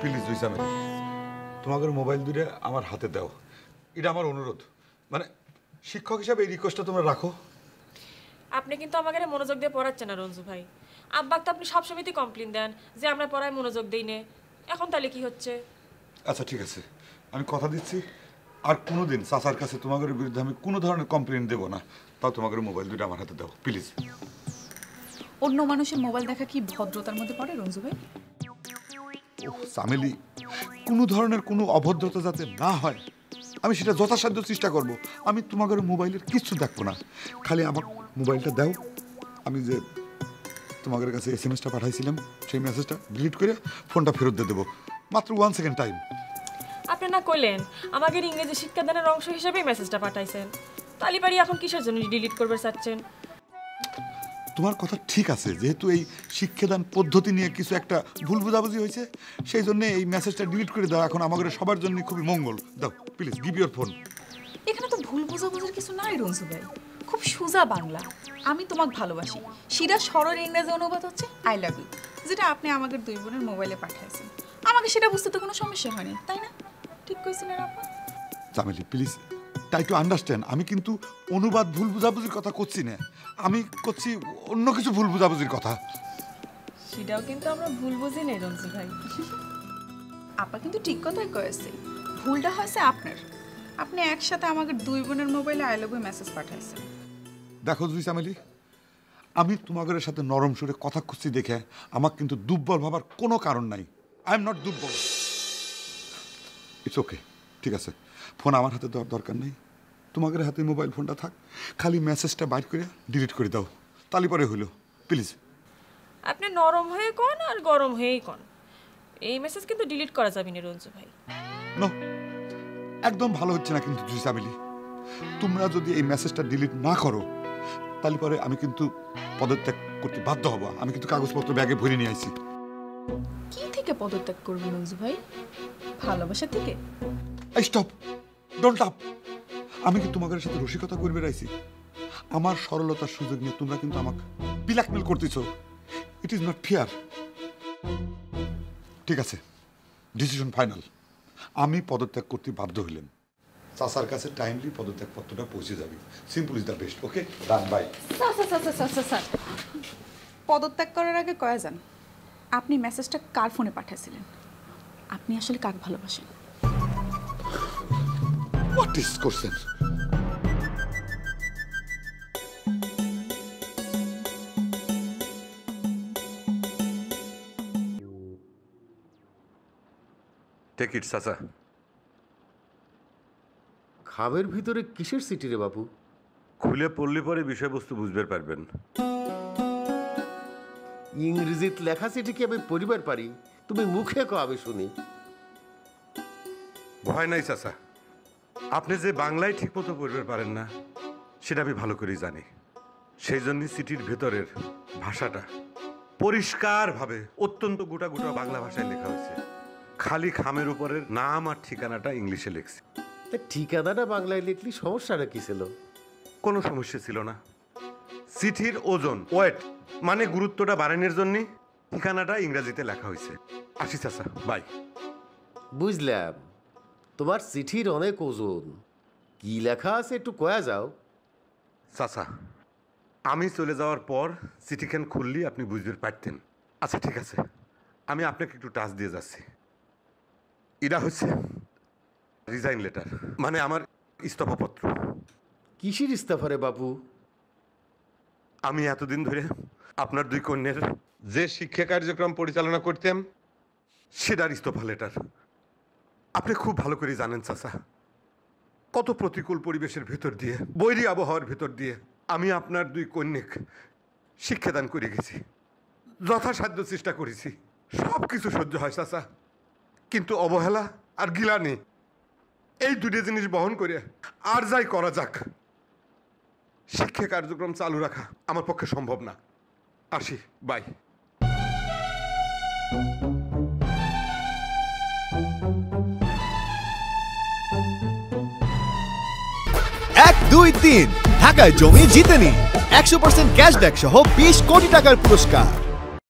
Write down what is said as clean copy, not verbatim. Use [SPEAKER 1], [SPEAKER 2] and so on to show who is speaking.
[SPEAKER 1] Please জুইসামে তোমাদের mobile দুইটা আমার হাতে দাও, এটা আমার অনুরোধ। মানে শিক্ষক হিসাবে এই রিকোয়েস্টটা তোমরা রাখো।
[SPEAKER 2] আপনি কিন্তু আমাকে মনোযোগ দিয়ে পড়াচ্ছেন না রঞ্জু ভাই। আব্বাক তো আপনি সবসময়ই কমপ্লেন দেন যে আমরা পড়ায় মনোযোগ দেই না, এখন তাহলে কি হচ্ছে?
[SPEAKER 1] আচ্ছা ঠিক আছে, আমি কথা দিচ্ছি আর কোনোদিন চাচার কাছে তোমাদের বিরুদ্ধে আমি কোনো ধরনের কমপ্লেন দেবো না। তাও তোমাদের মোবাইল দুটো আমার হাতে দাও প্লিজ।
[SPEAKER 3] অন্য মানুষের মোবাইল দেখা কি ভদ্রতার মধ্যে পড়ে রঞ্জু ভাই?
[SPEAKER 1] সামেলি, কোনো ধরনের কোনো অভদ্রতা যাতে না হয় আমি সেটা যথাসাধ্য চেষ্টা করব। আমি তোমাদের মোবাইলের কিছু দেখবো না, খালি আমার মোবাইলটা দাও। আমি যে তোমাদের কাছে SMS-টা পাঠাইছিলাম সেই মেসেজটা ডিলিট করে ফোনটা ফেরত দিয়ে দেবো, মাত্র 1 সেকেন্ড টাইম।
[SPEAKER 2] আপনি না কইলেন আমাদের ইংরেজি শিক্ষাদানের অংশ হিসেবে মেসেজটা পাঠাইছেন, তালি বাড়ি এখন কিসের জন্য ডিলিট করবে চাচ্ছেন?
[SPEAKER 1] তোমার কথা ঠিক আছে, যেহেতু এই শিক্ষাদান পদ্ধতি নিয়ে কিছু একটা ভুল বোঝাবুঝি হয়েছে সেই জন্য এই মেসেজটা ডিলিট করে দাও। এখন আমাদের সবার জন্য খুবই মঙ্গল। দাও প্লিজ, গিভ ইউর ফোন।
[SPEAKER 3] এখানে তো ভুল বোঝাবুঝির কিছু নাই রঞ্জু ভাই, খুব সোজা বাংলা। আমি তোমাকে ভালোবাসি, সিধা সরল ইংরেজি অনুবাদ হচ্ছে আই লাভ ইউ, যেটা আপনি আমাদের দুই বোনের মোবাইলে পাঠাইছেন। আমাকে সেটা বুঝতে তো কোনো সমস্যা হয়নি, তাই না? ঠিক কইছিলেন আপা?
[SPEAKER 1] জামেলি প্লিজ ট্রাই টু আন্ডারস্ট্যান্ড, আমি কিন্তু অনুবাদ ভুল বুঝাবুঝির কথা করছি না, আমি করছি অন্য কিছু ভুল বুঝাবুঝির কথা।
[SPEAKER 2] সেটাও কিন্তু আমরা ভুল বুঝি নাই রঞ্জু ভাই।
[SPEAKER 3] আপা কিন্তু ঠিক কথাই কয়েছে, ভুলটা হয়েছে আপনার। আপনি একসাথে আমাদের দুই বোনের মোবাইলে আই লাভ ইউ মেসেজ পাঠাইছেন।
[SPEAKER 1] দেখো জুইসামেলি, আমি তোমাদের সাথে নরম সুরে কথা খুঁজছি দেখে আমার কিন্তু দুর্বল ভাবার কোনো কারণ নাই। আই এম নট দুর্বল। ইটস ওকে, ঠিক আছে, ফোন আমার হাতে দেওয়ার দরকার নেই, তোমাদের হাতে মোবাইল ফোনটা থাক, খালি মেসেজটা বাইর করে ডিলিট করে দাও, তালি পরে হইল প্লিজ।
[SPEAKER 2] আপনি নরম হয়ে কোন আর গরম হয়েই কোন, এই মেসেজ কিন্তু ডিলিট করা যাবে না রঞ্জু ভাই।
[SPEAKER 1] নো, একদম ভালো হচ্ছে না কিন্তু জুইসামেলি। তোমরা যদি এই মেসেজটা ডিলিট না করো তাহলে পরে আমি কিন্তু পদত্যাগ করতে বাধ্য হব। আমি কিন্তু কাগজপত্র ব্যাগে ভরে নিয়ে আইছি।
[SPEAKER 3] কি থেকে পদত্যাগ করবেন রঞ্জু ভাই? ভালোবাসা থেকে?
[SPEAKER 1] Stop, don't up. আমি কি তোমাদের সাথে রসিকতা করবে রাইছি? আমার সরলতার সুযোগ নিয়ে তোমরা কিন্তু আমাকে ব্ল্যাকমেল করতেছো। It is not fair. ঠিক আছে, ডিসিশন ফাইনাল, আমি পদত্যাগ করতে বাধ্য হইলাম। চাচার কাছে টাইমলি পদত্যাগ পত্রটা পৌঁছে যাবে। Simple is the best. Okay, done, bye.
[SPEAKER 3] Sir, পদত্যাগ করার আগে কয়া যান, আপনি মেসেজটা কার ফোনে পাঠাইছিলেন? আপনি আসলে কাকে ভালোবাসেন?
[SPEAKER 1] What is question?
[SPEAKER 4] Take it চাচা।
[SPEAKER 5] খামের ভিতরে কিসের সিটি রে বাপু?
[SPEAKER 4] খুলে পড়লে পরে বিষয়বস্তু বুঝতে পারবেন।
[SPEAKER 5] ইংরেজিতে লেখা চিঠি কি আমি পড়িবার পারি? তুমি মুখে কও, আমি শুনি।
[SPEAKER 4] ভয় নাই চাচা, আপনি যে বাংলায় ঠিক মতো পড়তে পারেন না সেটা আমি ভালো করেই জানি। সেই জন্য চিঠির ভেতরের ভাষাটা পরিষ্কারভাবে অত্যন্ত গোটা গোটা বাংলা ভাষায় লেখা হয়েছে, খালি খামের উপরের নাম আর ঠিকানাটা ইংলিশে লিখছি।
[SPEAKER 5] ঠিকানাটা বাংলায় লিখলি সমস্যাটা কি ছিল?
[SPEAKER 4] কোনো সমস্যা ছিল না। চিঠির ওজন, ওয়েট মানে গুরুত্বটা বাড়ানোর জন্য ঠিকানাটা ইংরেজিতে লেখা হয়েছে। আসি চাচা, বাই।
[SPEAKER 5] বুঝলাম, তোমার চিঠির অনেক ওজন। কি লেখা আছে একটু কয়া যাও।
[SPEAKER 4] চাচা, আমি চলে যাওয়ার পর চিঠিখান খুললি আপনি বুঝতে পারতেন। আচ্ছা ঠিক আছে, আমি আপনাকে একটু টাচ দিয়ে যাচ্ছি। এটা হচ্ছে রিজাইন লেটার, মানে আমার ইস্তফাপত্র।
[SPEAKER 5] কিসের ইস্তফারে বাপু?
[SPEAKER 4] আমি এতদিন ধরে আপনার দুই কন্যার যে শিক্ষা কার্যক্রম পরিচালনা করতাম সেটার ইস্তফা লেটার। আপনি খুব ভালো করে জানেন চাচা, কত প্রতিকূল পরিবেশের ভেতর দিয়ে, বৈরী আবহাওয়ার ভেতর দিয়ে আমি আপনার দুই কন্যাক শিক্ষাদান করে গেছি। যথাসাধ্য চেষ্টা করেছি, সব কিছু সহ্য হয় চাচা, কিন্তু অবহেলা আর গিলানি এই দুটো জিনিস বহন করে আর যাই করা যাক শিক্ষা কার্যক্রম চালু রাখা আমার পক্ষে সম্ভব না। আসি, বাই।
[SPEAKER 6] 1, 2, 3 ঢাকায় জমি জিতে নিন 100% ক্যাশব্যাক সহ 20 কোটি টাকার পুরস্কার।